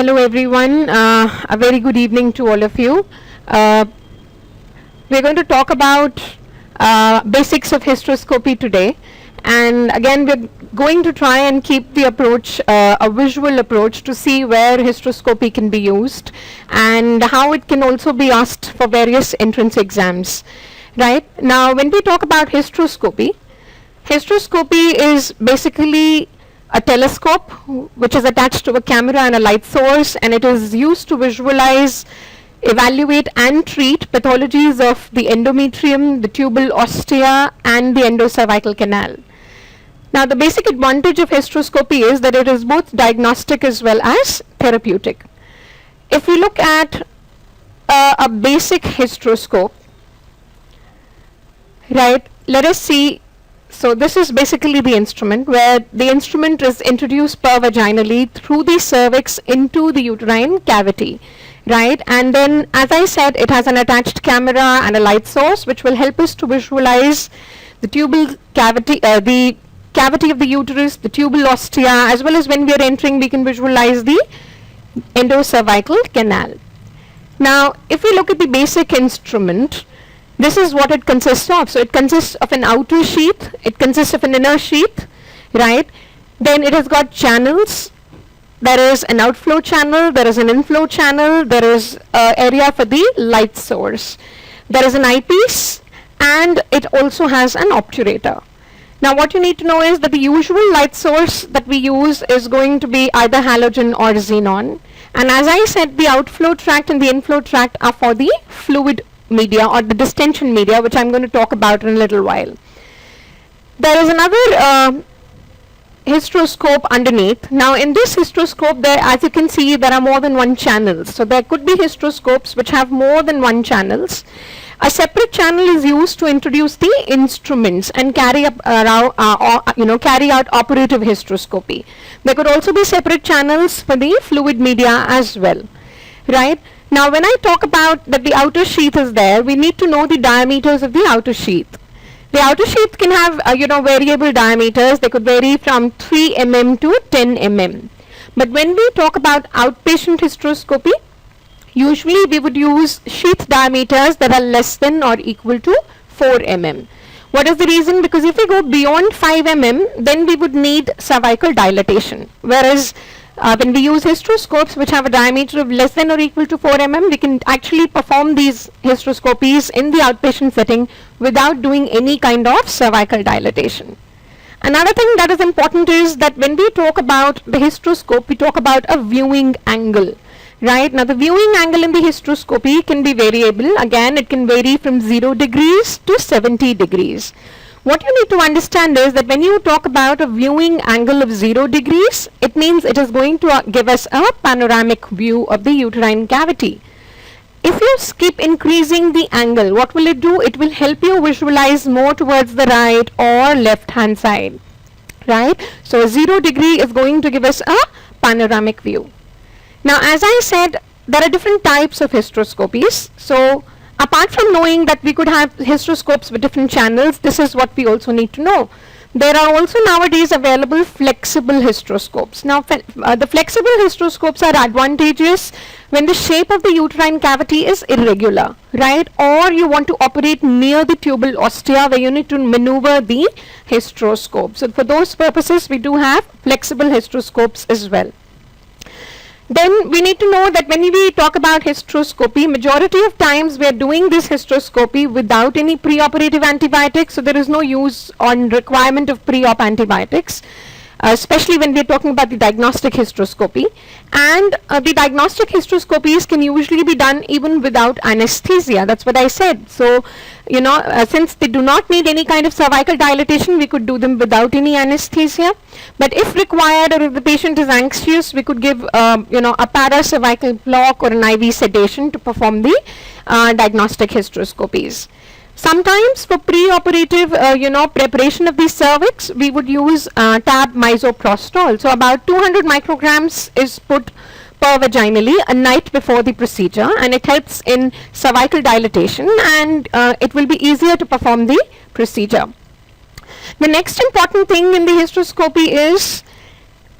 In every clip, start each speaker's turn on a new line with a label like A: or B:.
A: Hello everyone, a very good evening to all of you. We're going to talk about basics of hysteroscopy today, and again we're going to try and keep the approach a visual approach to see where hysteroscopy can be used and how it can also be asked for various entrance exams. Right now, when we talk about hysteroscopy is basically a telescope which is attached to a camera and a light source, and it is used to visualize, evaluate and treat pathologies of the endometrium, the tubal ostia and the endocervical canal. Now the basic advantage of hysteroscopy is that it is both diagnostic as well as therapeutic. If we look at a basic hysteroscope, right, let us see. So this is basically the instrument, where the instrument is introduced per vaginally through the cervix into the uterine cavity, right? And then, as I said, it has an attached camera and a light source which will help us to visualize the tubal cavity, the cavity of the uterus, the tubal ostia, as well as when we are entering we can visualize the endocervical canal. Now if we look at the basic instrument, this is what it consists of. So it consists of an outer sheath, it consists of an inner sheath, right? Then it has got channels. There is an outflow channel, there is an inflow channel, there is an area for the light source. There is an eyepiece, and it also has an obturator. Now what you need to know is that the usual light source that we use is going to be either halogen or xenon. And as I said, the outflow tract and the inflow tract are for the fluid media or the distension media, which I'm going to talk about in a little while. There is another hysteroscope underneath. Now in this hysteroscope, there, as you can see, there are more than one channel. So there could be hysteroscopes which have more than one channels. A separate channel is used to introduce the instruments and carry out operative hysteroscopy. There could also be separate channels for the fluid media as well, right? Now when I talk about that the outer sheath is there, we need to know the diameters of the outer sheath. The outer sheath can have variable diameters. They could vary from 3 mm to 10 mm. But when we talk about outpatient hysteroscopy, usually we would use sheath diameters that are less than or equal to 4 mm. What is the reason? Because if we go beyond 5 mm, then we would need cervical dilatation. Whereas when we use hysteroscopes which have a diameter of less than or equal to 4 mm, we can actually perform these hysteroscopies in the outpatient setting without doing any kind of cervical dilatation. Another thing that is important is that when we talk about the hysteroscope, we talk about a viewing angle. Right, now the viewing angle in the hysteroscopy can be variable. Again, it can vary from 0 degrees to 70 degrees. What you need to understand is that when you talk about a viewing angle of 0 degrees, it means it is going to give us a panoramic view of the uterine cavity. If you keep increasing the angle, what will it do? It will help you visualize more towards the right or left hand side, right? So 0 degree is going to give us a panoramic view. Now as I said, there are different types of hysteroscopies. So apart from knowing that we could have hysteroscopes with different channels, this is what we also need to know. There are also nowadays available flexible hysteroscopes. Now the flexible hysteroscopes are advantageous when the shape of the uterine cavity is irregular, right? Or you want to operate near the tubal ostia where you need to maneuver the hysteroscope. So for those purposes, we do have flexible hysteroscopes as well. Then we need to know that when we talk about hysteroscopy, majority of times we are doing this hysteroscopy without any preoperative antibiotics, so there is no use or requirement of pre-op antibiotics, especially when we are talking about the diagnostic hysteroscopy. And the diagnostic hysteroscopies can usually be done even without anesthesia. That's what I said. So since they do not need any kind of cervical dilatation, we could do them without any anesthesia. But if required, or if the patient is anxious, we could give a paracervical block or an IV sedation to perform the diagnostic hysteroscopies. Sometimes for pre-operative preparation of the cervix, we would use tab misoprostol. So about 200 micrograms is put per vaginally a night before the procedure, and it helps in cervical dilatation, and it will be easier to perform the procedure. The next important thing in the hysteroscopy is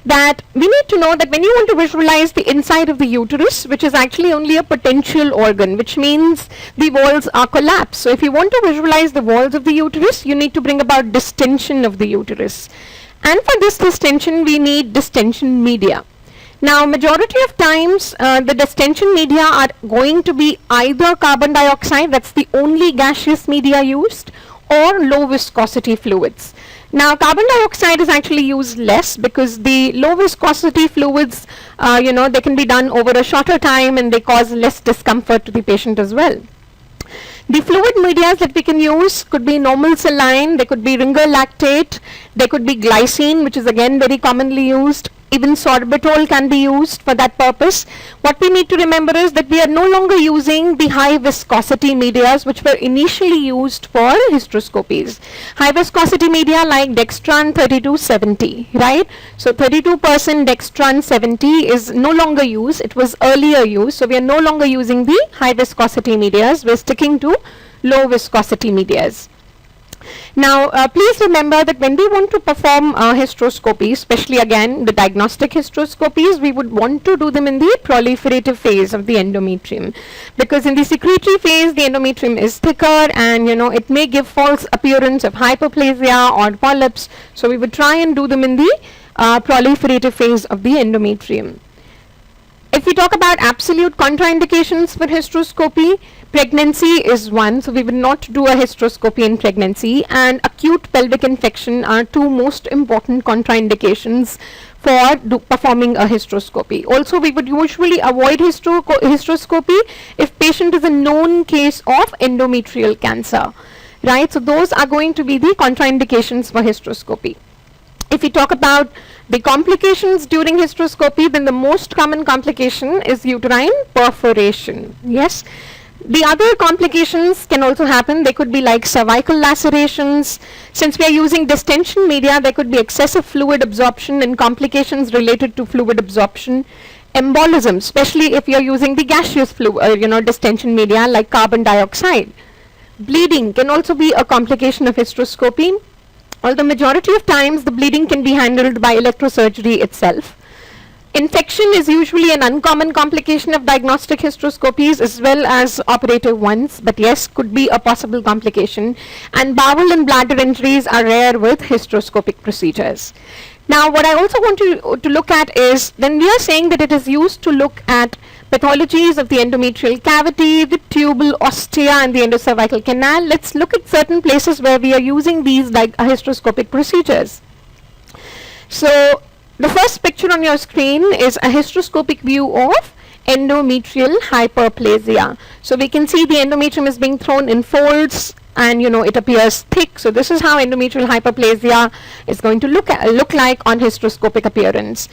A: that we need to know that when you want to visualize the inside of the uterus, which is actually only a potential organ, which means the walls are collapsed. So if you want to visualize the walls of the uterus, you need to bring about distension of the uterus. And for this distension, we need distension media. Now, majority of times, the distension media are going to be either carbon dioxide, that's the only gaseous media used, or low viscosity fluids. Now, carbon dioxide is actually used less because the low viscosity fluids, they can be done over a shorter time and they cause less discomfort to the patient as well. The fluid media that we can use could be normal saline, they could be ringer lactate, they could be glycine, which is again very commonly used. Even sorbitol can be used for that purpose. What we need to remember is that we are no longer using the high viscosity medias which were initially used for hysteroscopies. High viscosity media like dextran 3270, right? So 32% dextran 70 is no longer used. It was earlier used. So we are no longer using the high viscosity medias. We're sticking to low viscosity medias. Now, please remember that when we want to perform hysteroscopy, especially again the diagnostic hysteroscopies, we would want to do them in the proliferative phase of the endometrium, because in the secretory phase the endometrium is thicker and it may give false appearance of hyperplasia or polyps. So we would try and do them in the proliferative phase of the endometrium. If we talk about absolute contraindications for hysteroscopy, pregnancy is one, so we will not do a hysteroscopy in pregnancy, and acute pelvic infection are two most important contraindications for performing a hysteroscopy. Also, we would usually avoid hysteroscopy if patient is a known case of endometrial cancer, right? So those are going to be the contraindications for hysteroscopy. If we talk about the complications during hysteroscopy, then the most common complication is uterine perforation. Yes. The other complications can also happen. They could be like cervical lacerations. Since we are using distension media, there could be excessive fluid absorption and complications related to fluid absorption. Embolism, especially if you are using the gaseous distension media like carbon dioxide. Bleeding can also be a complication of hysteroscopy. Although majority of times the bleeding can be handled by electrosurgery itself. Infection is usually an uncommon complication of diagnostic hysteroscopies as well as operative ones, but yes, could be a possible complication. And bowel and bladder injuries are rare with hysteroscopic procedures. Now, what I also want to look at is, when we are saying that it is used to look at pathologies of the endometrial cavity, the tubal ostia and the endocervical canal, let's look at certain places where we are using these hysteroscopic procedures. So, the first picture on your screen is a hysteroscopic view of endometrial hyperplasia. So we can see the endometrium is being thrown in folds and it appears thick. So this is how endometrial hyperplasia is going to look like on hysteroscopic appearance.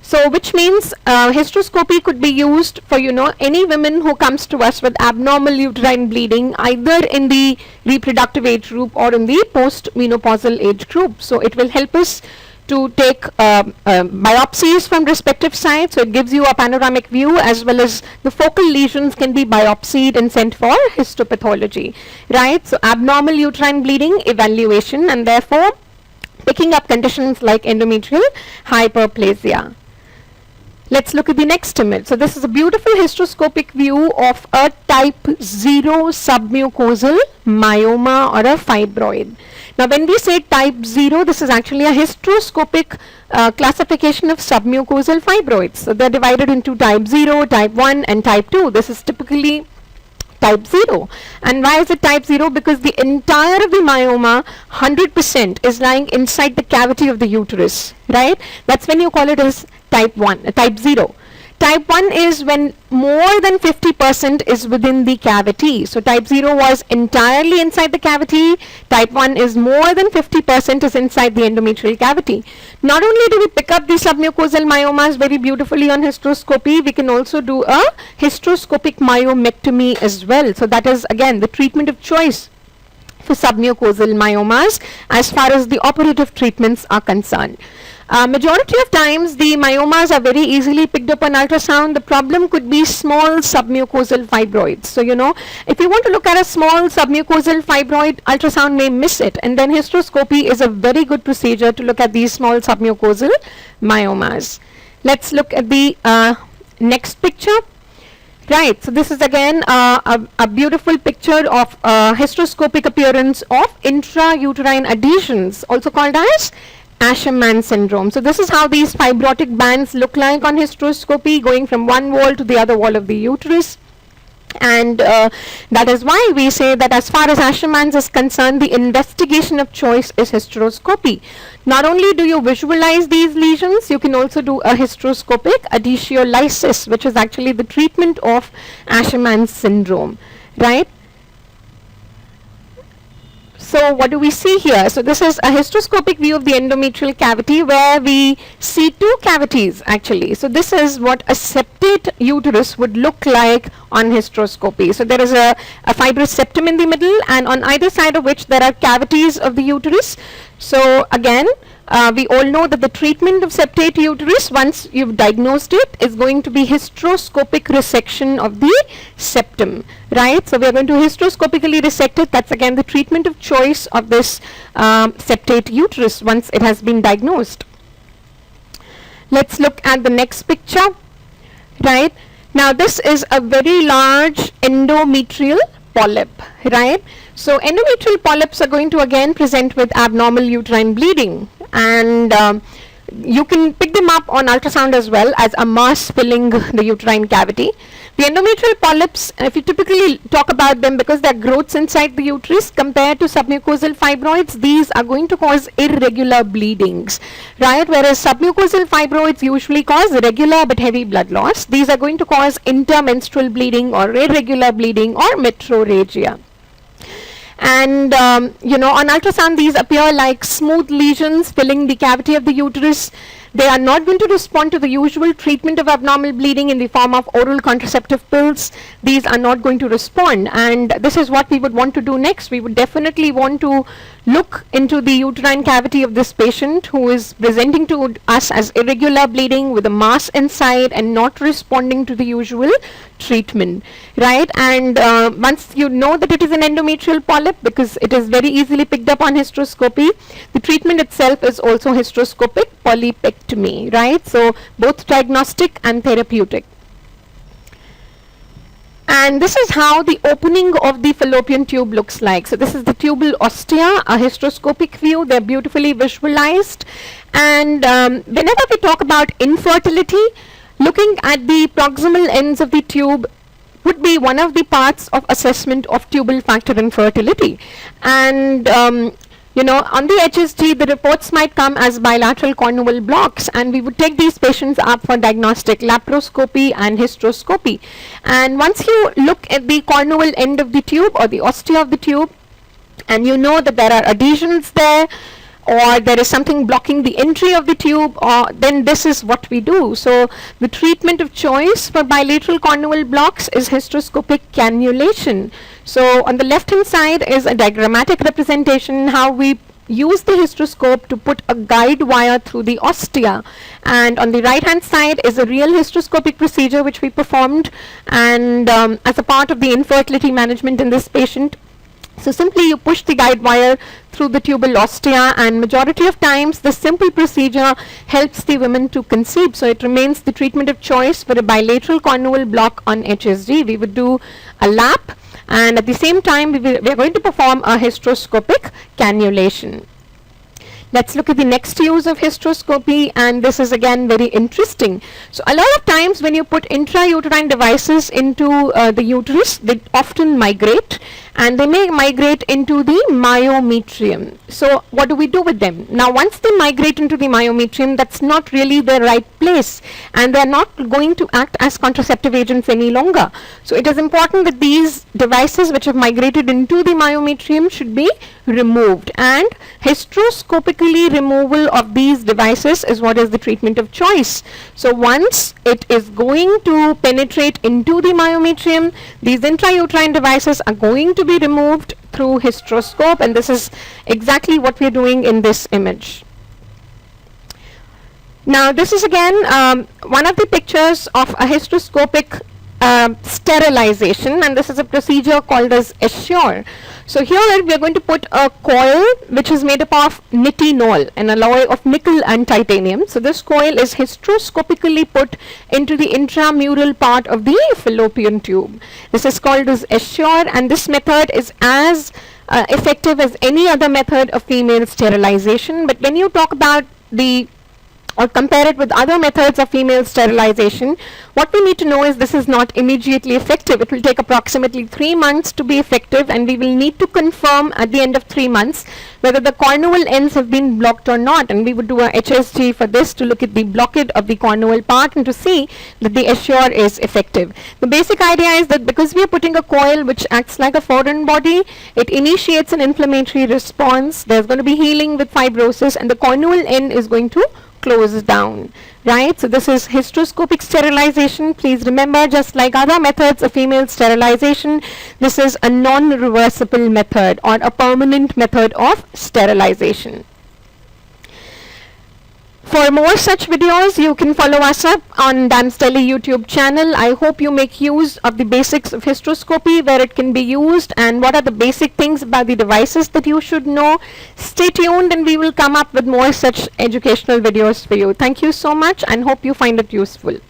A: So which means hysteroscopy could be used for any women who comes to us with abnormal uterine bleeding, either in the reproductive age group or in the post-menopausal age group. So it will help us to take biopsies from respective sites, so it gives you a panoramic view, as well as the focal lesions can be biopsied and sent for histopathology, right? So abnormal uterine bleeding evaluation, and therefore picking up conditions like endometrial hyperplasia. Let's look at the next image. So this is a beautiful hysteroscopic view of a type 0 submucosal myoma or a fibroid. Now when we say type 0, this is actually a hysteroscopic classification of submucosal fibroids. So they're divided into type 0, type 1 and type 2. This is typically type 0. And why is it type 0? Because the entire of the myoma, 100%, is lying inside the cavity of the uterus, right? That's when you call it as type 1, type 0. Type 1 is when more than 50% is within the cavity. So type 0 was entirely inside the cavity. Type 1 is more than 50% is inside the endometrial cavity. Not only do we pick up the submucosal myomas very beautifully on hysteroscopy, we can also do a hysteroscopic myomectomy as well. So that is again the treatment of choice for submucosal myomas as far as the operative treatments are concerned. Majority of times the myomas are very easily picked up on ultrasound. The problem could be small submucosal fibroids. So, if you want to look at a small submucosal fibroid, ultrasound may miss it, and then hysteroscopy is a very good procedure to look at these small submucosal myomas. Let's look at the next picture. Right, so this is again a beautiful picture of hysteroscopic appearance of intrauterine adhesions, also called as Asherman syndrome. So this is how these fibrotic bands look like on hysteroscopy, going from one wall to the other wall of the uterus. And that is why we say that as far as Asherman's is concerned, the investigation of choice is hysteroscopy. Not only do you visualize these lesions, you can also do a hysteroscopic adhesiolysis, which is actually the treatment of Asherman's syndrome, right? So what do we see here? So this is a hysteroscopic view of the endometrial cavity where we see two cavities actually. So this is what a septate uterus would look like on hysteroscopy. So there is a fibrous septum in the middle, and on either side of which there are cavities of the uterus. So again, we all know that the treatment of septate uterus, once you've diagnosed it, is going to be hysteroscopic resection of the septum, right? So we are going to hysteroscopically resect it. That's again the treatment of choice of this septate uterus once it has been diagnosed. Let's look at the next picture, right? Now this is a very large endometrial polyp, right? So endometrial polyps are going to again present with abnormal uterine bleeding, and you can pick them up on ultrasound as well as a mass filling the uterine cavity. The endometrial polyps, if you typically talk about them, because they are growths inside the uterus compared to submucosal fibroids, these are going to cause irregular bleedings, right? Whereas submucosal fibroids usually cause regular but heavy blood loss. These are going to cause intermenstrual bleeding or irregular bleeding or metrorrhagia. And on ultrasound these appear like smooth lesions filling the cavity of the uterus. They are not going to respond to the usual treatment of abnormal bleeding in the form of oral contraceptive pills. These are not going to respond, and this is what we would want to do next. We would definitely want to look into the uterine cavity of this patient who is presenting to us as irregular bleeding with a mass inside and not responding to the usual treatment, right? And once you know that it is an endometrial polyp, because it is very easily picked up on hysteroscopy, the treatment itself is also hysteroscopic polypectomy, right? So both diagnostic and therapeutic. And this is how the opening of the fallopian tube looks like. So this is the tubal ostia, a hysteroscopic view. They're beautifully visualized. And whenever we talk about infertility, looking at the proximal ends of the tube would be one of the parts of assessment of tubal factor infertility. And on the HSG, the reports might come as bilateral cornual blocks, and we would take these patients up for diagnostic laparoscopy and hysteroscopy. And once you look at the cornual end of the tube or the ostia of the tube, and you know that there are adhesions there, or there is something blocking the entry of the tube, then this is what we do. So the treatment of choice for bilateral cornual blocks is hysteroscopic cannulation. So on the left hand side is a diagrammatic representation how we use the hysteroscope to put a guide wire through the ostia, and on the right hand side is a real hysteroscopic procedure which we performed, and as a part of the infertility management in this patient. So simply you push the guide wire through the tubal ostia, and majority of times the simple procedure helps the women to conceive. So it remains the treatment of choice for a bilateral cornual block on HSG. We would do a lap, and at the same time we are going to perform a hysteroscopic cannulation. Let's look at the next use of hysteroscopy, and this is again very interesting. So a lot of times when you put intrauterine devices into the uterus, they often migrate, and they may migrate into the myometrium. So what do we do with them? Now once they migrate into the myometrium, that's not really the right place, and they're not going to act as contraceptive agents any longer. So it is important that these devices which have migrated into the myometrium should be removed, and hysteroscopically removal of these devices is what is the treatment of choice. So once it is going to penetrate into the myometrium, these intrauterine devices are going to be removed through hysteroscope, and this is exactly what we are doing in this image. Now this is again one of the pictures of a hysteroscopic sterilization, and this is a procedure called as Essure. So here we are going to put a coil which is made up of nitinol, an alloy of nickel and titanium. So this coil is hysteroscopically put into the intramural part of the fallopian tube. This is called as Essure, and this method is as effective as any other method of female sterilization. But when you talk about the or compare it with other methods of female sterilization, what we need to know is this is not immediately effective. It will take approximately 3 months to be effective, and we will need to confirm at the end of 3 months whether the cornual ends have been blocked or not, and we would do a HSG for this to look at the blockage of the cornual part and to see that the Essure is effective. The basic idea is that because we are putting a coil which acts like a foreign body, it initiates an inflammatory response. There's going to be healing with fibrosis, and the cornual end is going to close down, right? So this is hysteroscopic sterilization. Please remember, just like other methods of female sterilization, this is a non-reversible method or a permanent method of sterilization. For more such videos, you can follow us up on Dance Delhi YouTube channel. I hope you make use of the basics of hysteroscopy, where it can be used, and what are the basic things about the devices that you should know. Stay tuned, and we will come up with more such educational videos for you. Thank you so much, and hope you find it useful.